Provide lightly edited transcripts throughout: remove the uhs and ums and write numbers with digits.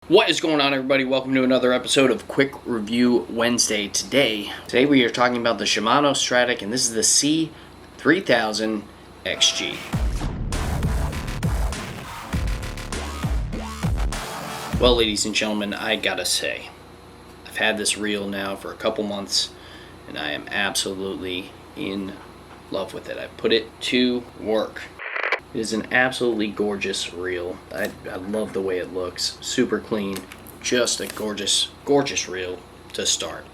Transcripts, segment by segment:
What is going on, everybody? Welcome to another episode of Quick Review Wednesday. Today we are talking about the Shimano Stradic, and this is the C3000 XG. Well, ladies and gentlemen, I gotta say, I've had this reel now for a couple months, and I am absolutely in love with it. I put it to work. It is an absolutely gorgeous reel. I love the way it looks. Super clean. Just a gorgeous, gorgeous reel to start.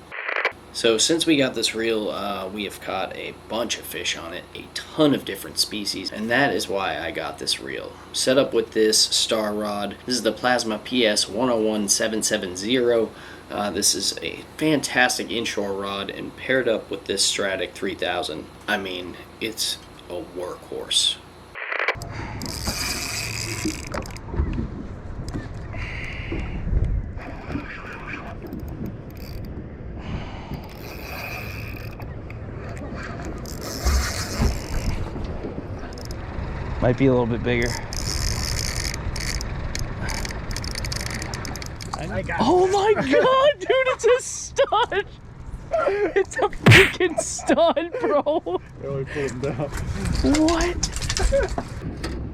So since we got this reel, we have caught a bunch of fish on it, a ton of different species, and that is why I got this reel. Set up with this star rod. This is the Plasma PS 101770. This is a fantastic inshore rod, and paired up with this Stradic 3000, I mean, it's a workhorse. Might be a little bit bigger. Oh my god, dude, it's a stud! It's a freaking stud, bro! Really put him down. What?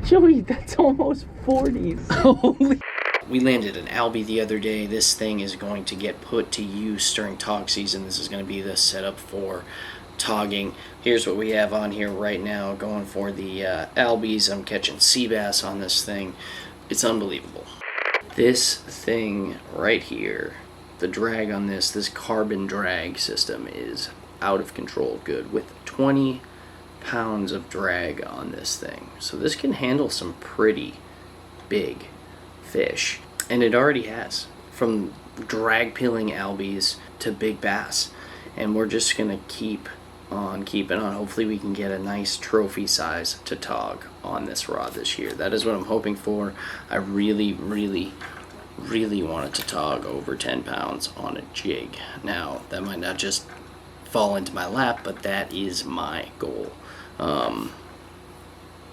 Joey, that's almost 40s. Holy. We landed an albie the other day. This thing is going to get put to use during tog season. This is going to be the setup for togging. Here's what we have on here right now, going for the albies. I'm catching sea bass on this thing. It's unbelievable. This thing right here, the drag on this carbon drag system is out of control good, with 20 pounds of drag on this thing. So this can handle some pretty big fish, and it already has, from drag peeling albies to big bass. And we're just gonna keep on keeping on. Hopefully we can get a nice trophy size to tog on this rod this year. That is what I'm hoping for. I really want it to tog over 10 pounds on a jig. Now that might not just fall into my lap, but that is my goal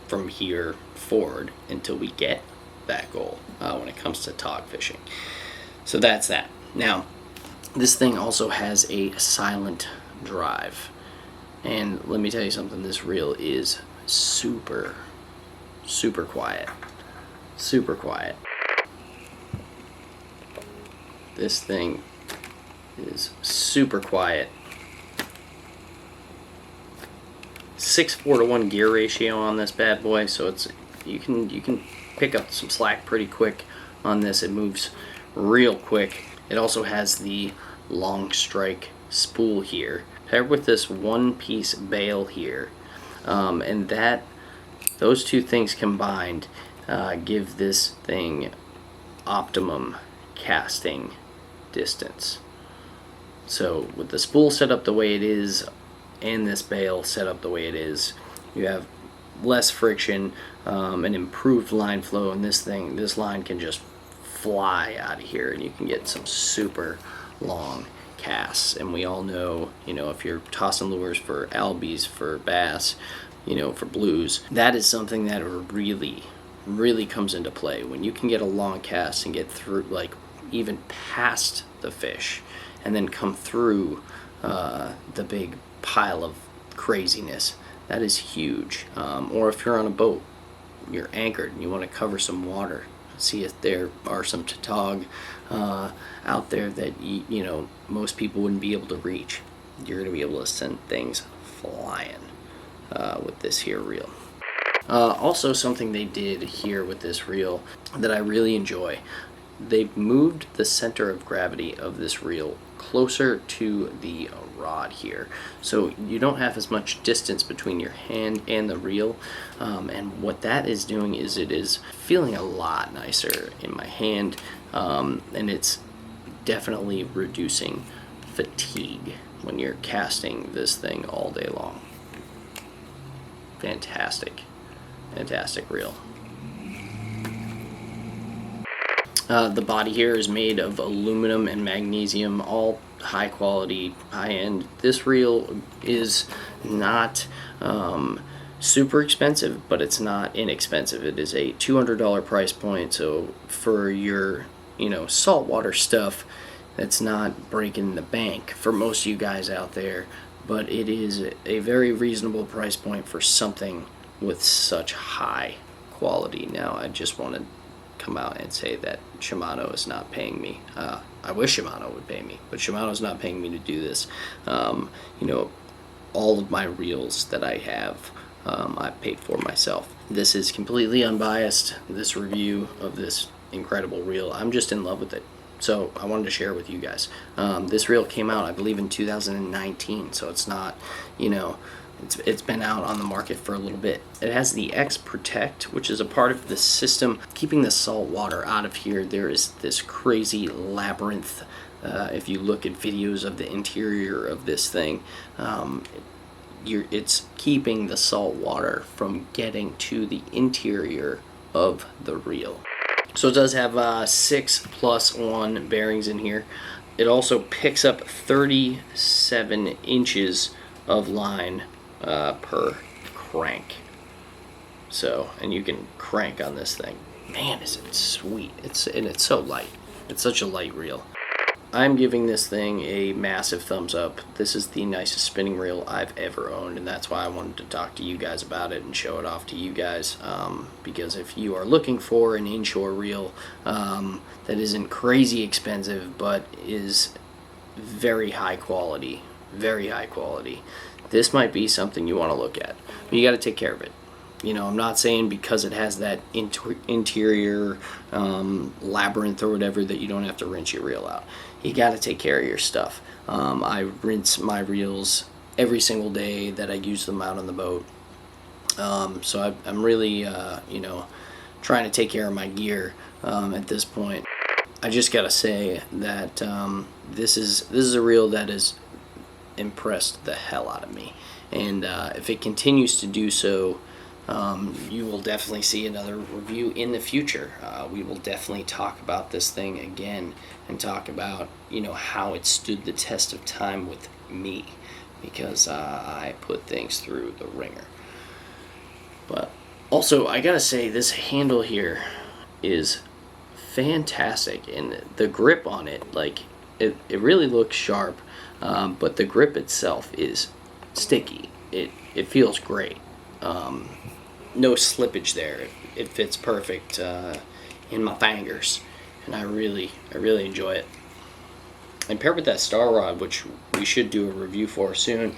from here forward until we get that goal when it comes to tog fishing. So that's that. Now this thing also has a silent drive, and let me tell you something, this reel is super quiet. Super quiet. This thing is super quiet. 6:4 to 1 gear ratio on this bad boy, so it's you can pick up some slack pretty quick on this. It moves real quick. It also has the long strike spool here, paired with this one-piece bail here, and those two things combined give this thing optimum casting distance. So with the spool set up the way it is and this bail set up the way it is, you have less friction, and improved line flow, and this line can just fly out of here, and you can get some super long casts. And we all know, if you're tossing lures for albies, for bass, for blues, that is something that really comes into play when you can get a long cast and get through, like even past the fish, and then come through the big pile of craziness. That is huge. Or if you're on a boat, you're anchored and you want to cover some water, see if there are some tautog out there that most people wouldn't be able to reach. You're going to be able to send things flying with this here reel. Also, something they did here with this reel that I really enjoy, they've moved the center of gravity of this reel closer to the rod here, so you don't have as much distance between your hand and the reel, and what that is doing is it is feeling a lot nicer in my hand, and it's definitely reducing fatigue when you're casting this thing all day long. Fantastic reel. The body here is made of aluminum and magnesium, all high quality, high end. This reel is not super expensive, but it's not inexpensive. It is a $200 price point, so for your you know, saltwater stuff that's not breaking the bank for most of you guys out there, but it is a very reasonable price point for something with such high quality. Now, I just want to come out and say that Shimano is not paying me. I wish Shimano would pay me, but Shimano's not paying me to do this. You know, all of my reels that I have, I've paid for myself. This is completely unbiased, this review of this incredible reel. I'm just in love with it, so I wanted to share it with you guys. This reel came out, I believe, in 2019, so it's not, you know, it's been out on the market for a little bit. It has the X Protect, which is a part of the system keeping the salt water out of here. There is this crazy labyrinth. If you look at videos of the interior of this thing, it's keeping the salt water from getting to the interior of the reel. So it does have 6+1 bearings in here. It also picks up 37 inches of line per crank. So, and you can crank on this thing. Man, is it sweet. And it's so light. It's such a light reel. I'm giving this thing a massive thumbs up. This is the nicest spinning reel I've ever owned, and that's why I wanted to talk to you guys about it and show it off to you guys, because if you are looking for an inshore reel that isn't crazy expensive but is very high quality, this might be something you want to look at. But you got to take care of it. You know, I'm not saying because it has that interior labyrinth or whatever that you don't have to rinse your reel out. You got to take care of your stuff. I rinse my reels every single day that I use them out on the boat. So I'm really, you know, trying to take care of my gear at this point. I just got to say that this is a reel that has impressed the hell out of me, and if it continues to do so, you will definitely see another review in the future. We will definitely talk about this thing again and talk about, you know, how it stood the test of time with me, because I put things through the ringer. But also, I gotta say, this handle here is fantastic, and the grip on it, like, it really looks sharp, but the grip itself is sticky. It feels great. No slippage there. It fits perfect in my fingers, and I really enjoy it. And paired with that star rod, which we should do a review for soon,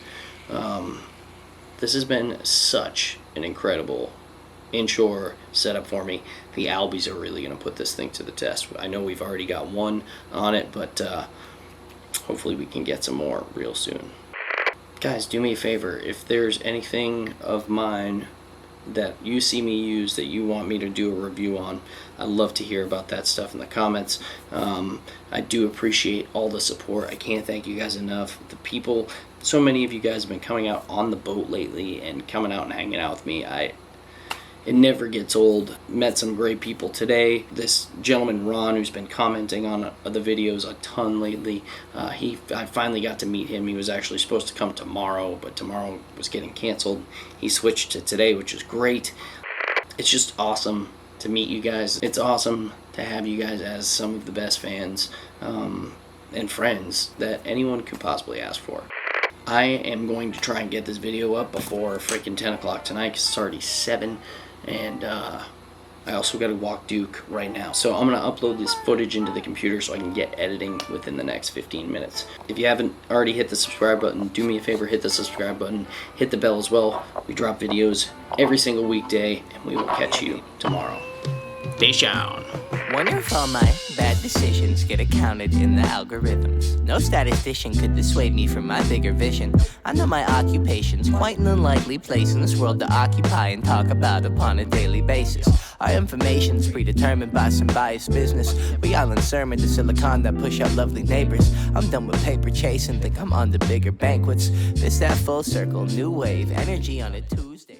this has been such an incredible inshore setup for me. The Albies are really going to put this thing to the test. I know we've already got one on it, but hopefully we can get some more real soon. Guys, do me a favor. If there's anything of mine that you see me use that you want me to do a review on, I'd love to hear about that stuff in the comments. I do appreciate all the support. I can't thank you guys enough. The people, so many of you guys have been coming out on the boat lately and coming out and hanging out with me. It never gets old. Met some great people today. This gentleman, Ron, who's been commenting on the videos a ton lately, I finally got to meet him. He was actually supposed to come tomorrow, but tomorrow was getting canceled. He switched to today, which is great. It's just awesome to meet you guys. It's awesome to have you guys as some of the best fans and friends that anyone could possibly ask for. I am going to try and get this video up before freaking 10 o'clock tonight, because it's already 7. And I also got to walk Duke right now. So I'm going to upload this footage into the computer so I can get editing within the next 15 minutes. If you haven't already hit the subscribe button, do me a favor, hit the subscribe button, hit the bell as well. We drop videos every single weekday, and we will catch you tomorrow. Fish on. Wonder if all my bad decisions get accounted in the algorithms. No statistician could dissuade me from my bigger vision. I know my occupation's quite an unlikely place in this world to occupy and talk about upon a daily basis. Our information's predetermined by some biased business. We all in sermon to silicon that push out lovely neighbors. I'm done with paper chasing, think I'm on to bigger banquets. This that full circle, new wave, energy on a Tuesday.